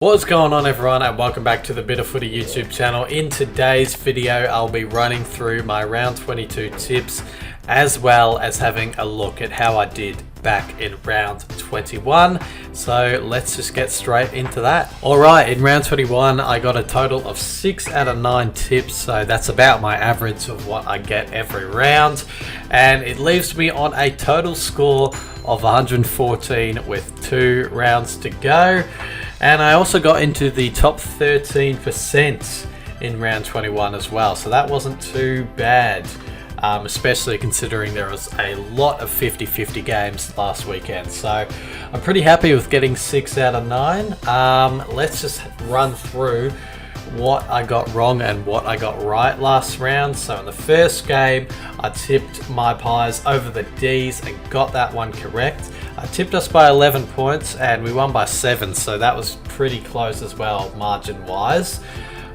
What's going on, everyone, and welcome back to the Bit of Footy YouTube channel. In today's video I'll be running through my round 22 tips as well as having a look at how I did back in round 21. So let's just get straight into that. Alright, in round 21 I got a total of 6 out of 9 tips, so that's about my average of what I get every round, and it leaves me on a total score of 114 with 2 rounds to go. And I also got into the top 13% in round 21 as well, so that wasn't too bad, especially considering there was a lot of 50-50 games last weekend. So I'm pretty happy with getting 6 out of 9. Let's just run through what I got wrong and what I got right last round. So in the first game I tipped my Pies over the D's and got that one correct. I tipped us by 11 points and we won by 7, so that was pretty close as well margin wise.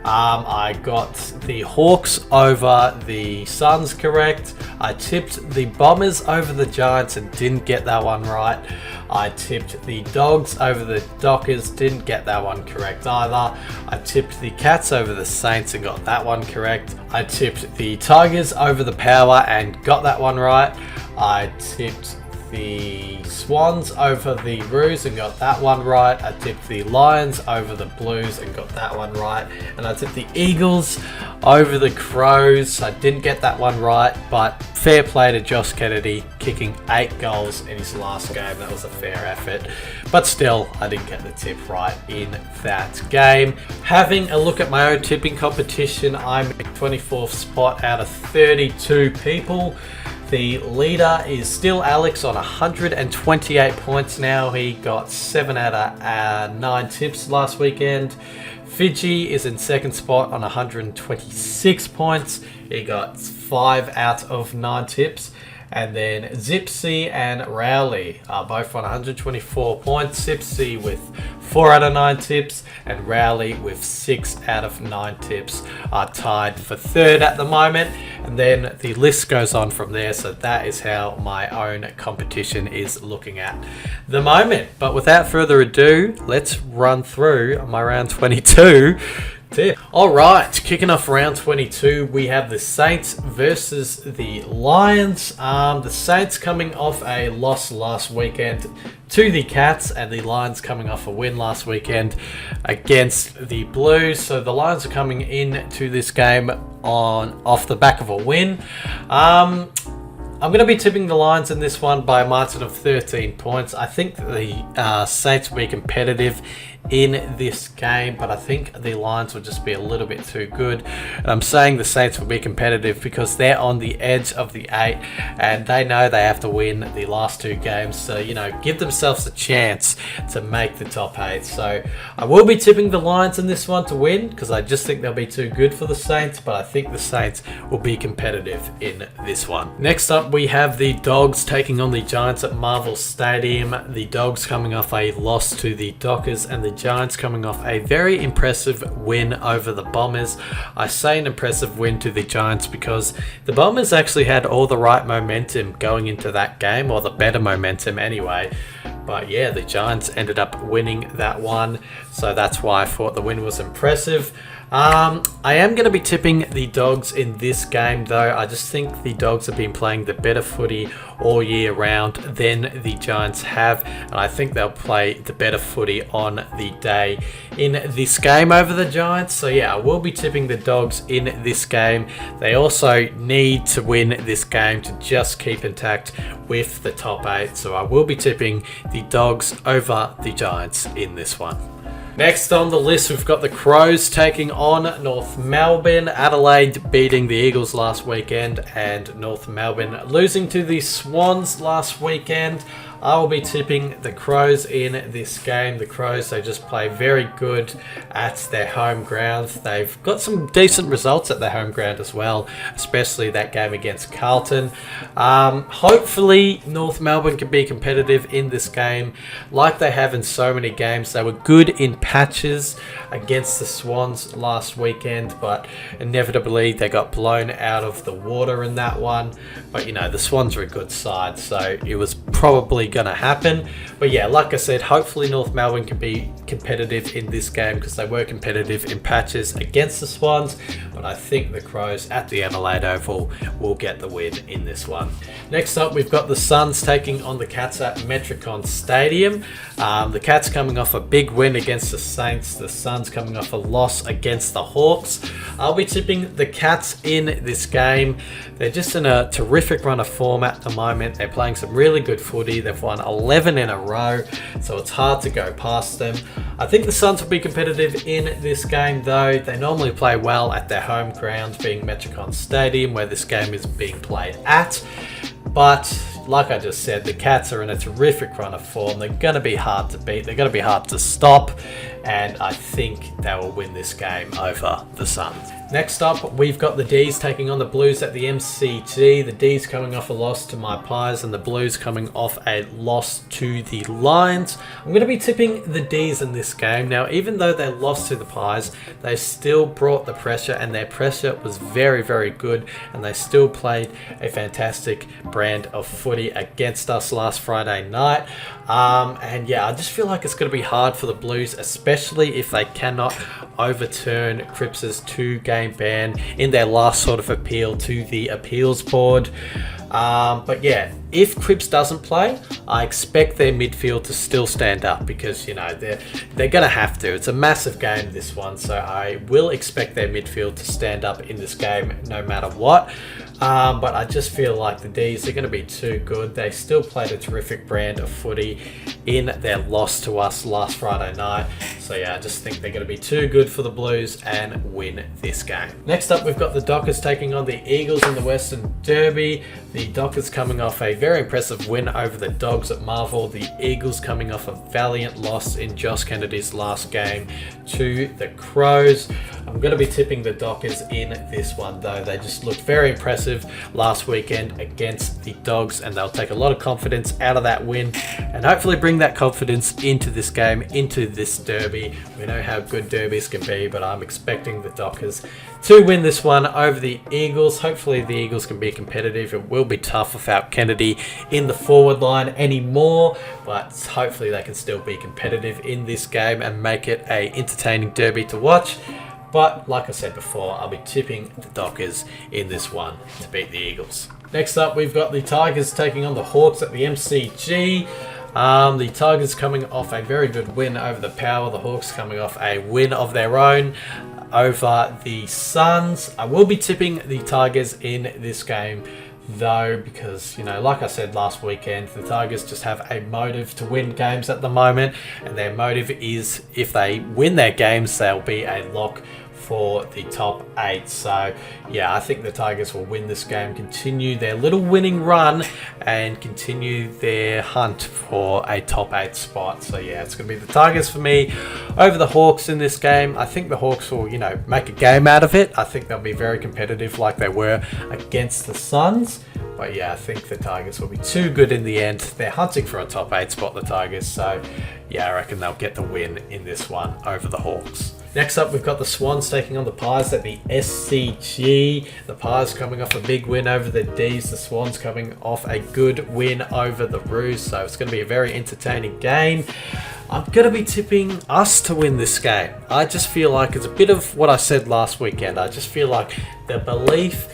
I got the Hawks over the Suns correct. I tipped the Bombers over the Giants and didn't get that one right. I tipped the Dogs over the Dockers, didn't get that one correct either. I tipped the Cats over the Saints and got that one correct. I tipped the Tigers over the Power and got that one right. I tipped the Swans over the Roos and got that one right. I tipped the Lions over the Blues and got that one right. And I tipped the Eagles over the Crows. I didn't get that one right, but fair play to Josh Kennedy, kicking 8 goals in his last game. That was a fair effort, but still I didn't get the tip right in that game. Having a look at my own tipping competition, I'm in 24th spot out of 32 people. The leader is still Alex on 128 points now. He got 7 out of 9 tips last weekend. Fiji is in second spot on 126 points. He got 5 out of 9 tips. And then Zipsy and Rowley are both on 124 points. Zipsy with 4 out of 9 tips and Rowley with 6 out of 9 tips are tied for third at the moment. And then the list goes on from there. So that is how my own competition is looking at the moment. But without further ado, let's run through my round 22 tip. Alright, kicking off round 22, we have the Saints versus the Lions. The Saints coming off a loss last weekend to the Cats, and the Lions coming off a win last weekend against the Blues. So the Lions are coming into this game off the back of a win. I'm going to be tipping the Lions in this one by a margin of 13 points. I think the Saints will be competitive in this game, but I think the Lions will just be a little bit too good. And I'm saying the Saints will be competitive because they're on the edge of the 8 and they know they have to win the last 2 games. So, you know, give themselves a chance to make the top 8. So I will be tipping the Lions in this one to win because I just think they'll be too good for the Saints, but I think the Saints will be competitive in this one. Next up, we have the Dogs taking on the Giants at Marvel Stadium. The Dogs coming off a loss to the Dockers and the Giants coming off a very impressive win over the Bombers. I say an impressive win to the Giants because the Bombers actually had all the right momentum going into that game, or the better momentum anyway. But yeah, the Giants ended up winning that one, so that's why I thought the win was impressive. I am going to be tipping the Dogs in this game though. I just think the Dogs have been playing the better footy all year round than the Giants have, and I think they'll play the better footy on the day in this game over the Giants. So yeah, I will be tipping the Dogs in this game. They also need to win this game to just keep intact with the top 8, so I will be tipping the Dogs over the Giants in this one. Next on the list, we've got the Crows taking on North Melbourne. Adelaide beating the Eagles last weekend and North Melbourne losing to the Swans last weekend. I will be tipping the Crows in this game. The Crows, they just play very good at their home ground. They've got some decent results at their home ground as well, especially that game against Carlton. Hopefully North Melbourne can be competitive in this game like they have in so many games. They were good in patches against the Swans last weekend, but inevitably they got blown out of the water in that one. But you know, the Swans are a good side, so it was probably probably going to happen. But yeah, like I said, hopefully North Melbourne can be competitive in this game, because they were competitive in patches against the Swans. But I think the Crows at the Adelaide Oval will get the win in this one. Next up, we've got the Suns taking on the Cats at Metricon Stadium. The Cats coming off a big win against the Saints. The Suns coming off a loss against the Hawks. I'll be tipping the Cats in this game. They're just in a terrific run of form at the moment. They're playing some really good footy. They've won 11 in a row, so it's hard to go past them. I think the Suns will be competitive in this game, though. They normally play well at their home ground, being Metricon Stadium, where this game is being played at. But like I just said, the Cats are in a terrific run of form. They're going to be hard to beat. They're going to be hard to stop. And I think they will win this game over the Suns. Next up, we've got the D's taking on the Blues at the MCG. The D's coming off a loss to my Pies, and the Blues coming off a loss to the Lions. I'm going to be tipping the D's in this game. Now, even though they lost to the Pies, they still brought the pressure, and their pressure was very, very good, and they still played a fantastic brand of footy against us last Friday night. And yeah, I just feel like it's going to be hard for the Blues, especially if they cannot overturn Cripps's 2-game ban in their last sort of appeal to the appeals board. But yeah, if Cripps doesn't play, I expect their midfield to still stand up, because, you know, they're going to have to. It's a massive game, this one, so I will expect their midfield to stand up in this game no matter what. But I just feel like the D's are going to be too good. They still played a terrific brand of footy in their loss to us last Friday night. So yeah, I just think they're going to be too good for the Blues and win this game. Next up, we've got the Dockers taking on the Eagles in the Western Derby. The Dockers coming off a very impressive win over the Dogs at Marvel. The Eagles coming off a valiant loss in Josh Kennedy's last game to the Crows. I'm going to be tipping the Dockers in this one, though. They just looked very impressive last weekend against the Dogs, and they'll take a lot of confidence out of that win and hopefully bring that confidence into this game, into this derby. We know how good derbies can be, but I'm expecting the Dockers to win this one over the Eagles. Hopefully the Eagles can be competitive. It will be tough without Kennedy in the forward line anymore, but hopefully they can still be competitive in this game and make it a entertaining derby to watch. But like I said before, I'll be tipping the Dockers in this one to beat the Eagles. Next up, we've got the Tigers taking on the Hawks at the MCG. The Tigers coming off a very good win over the Power. The Hawks coming off a win of their own over the Suns. I will be tipping the Tigers in this game, though, because, you know, like I said last weekend, the Tigers just have a motive to win games at the moment, and their motive is, if they win their games, they'll be a lock for the top 8. So yeah, I think the Tigers will win this game, continue their little winning run, and continue their hunt for a top 8 spot. So yeah, it's going to be the Tigers for me over the Hawks in this game. I think the Hawks will, you know, make a game out of it. I think they'll be very competitive like they were against the Suns. But yeah, I think the Tigers will be too good in the end. They're hunting for a top 8 spot, the Tigers. So yeah, I reckon they'll get the win in this one over the Hawks. Next up, we've got the Swans taking on the Pies at the SCG. The Pies coming off a big win over the D's. The Swans coming off a good win over the Roos. So it's going to be a very entertaining game. I'm going to be tipping us to win this game. I just feel like it's a bit of what I said last weekend. I just feel like the belief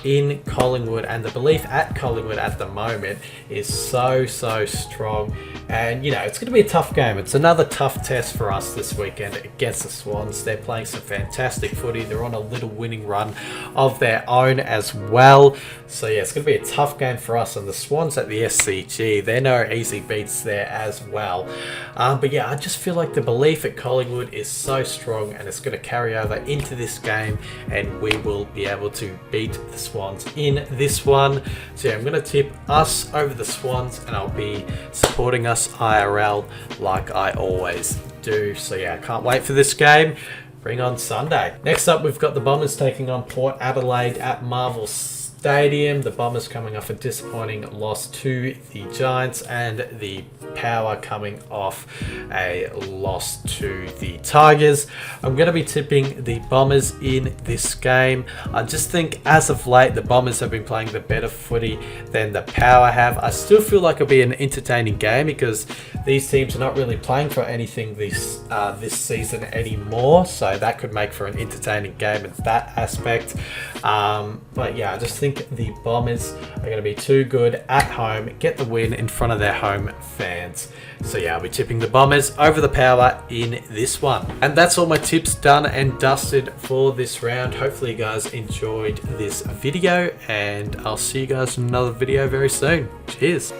in Collingwood and the belief at Collingwood at the moment is so strong. And, you know, it's going to be a tough game. It's another tough test for us this weekend against the Swans. They're playing some fantastic footy. They're on a little winning run of their own as well. So, yeah, it's going to be a tough game for us. And the Swans at the SCG, they're no easy beats there as well. But, yeah, I just feel like the belief at Collingwood is so strong, and it's going to carry over into this game, and we will be able to beat the Swans in this one. So, yeah, I'm going to tip us over the Swans, and I'll be supporting us IRL like I always do. So yeah, I can't wait for this game. Bring on Sunday. Next up, we've got the Bombers taking on Port Adelaide at Marvel Stadium. The Bombers coming off a disappointing loss to the Giants, and the Power coming off a loss to the Tigers. I'm going to be tipping the Bombers in this game. I just think as of late the Bombers have been playing the better footy than the Power have. I still feel like it'll be an entertaining game because these teams are not really playing for anything this season anymore, so that could make for an entertaining game in that aspect. But yeah, I just think the Bombers are going to be too good at home, get the win in front of their home fans. So yeah, I'll be tipping the Bombers over the Power in this one. And that's all my tips done and dusted for this round. Hopefully you guys enjoyed this video, and I'll see you guys in another video very soon. Cheers.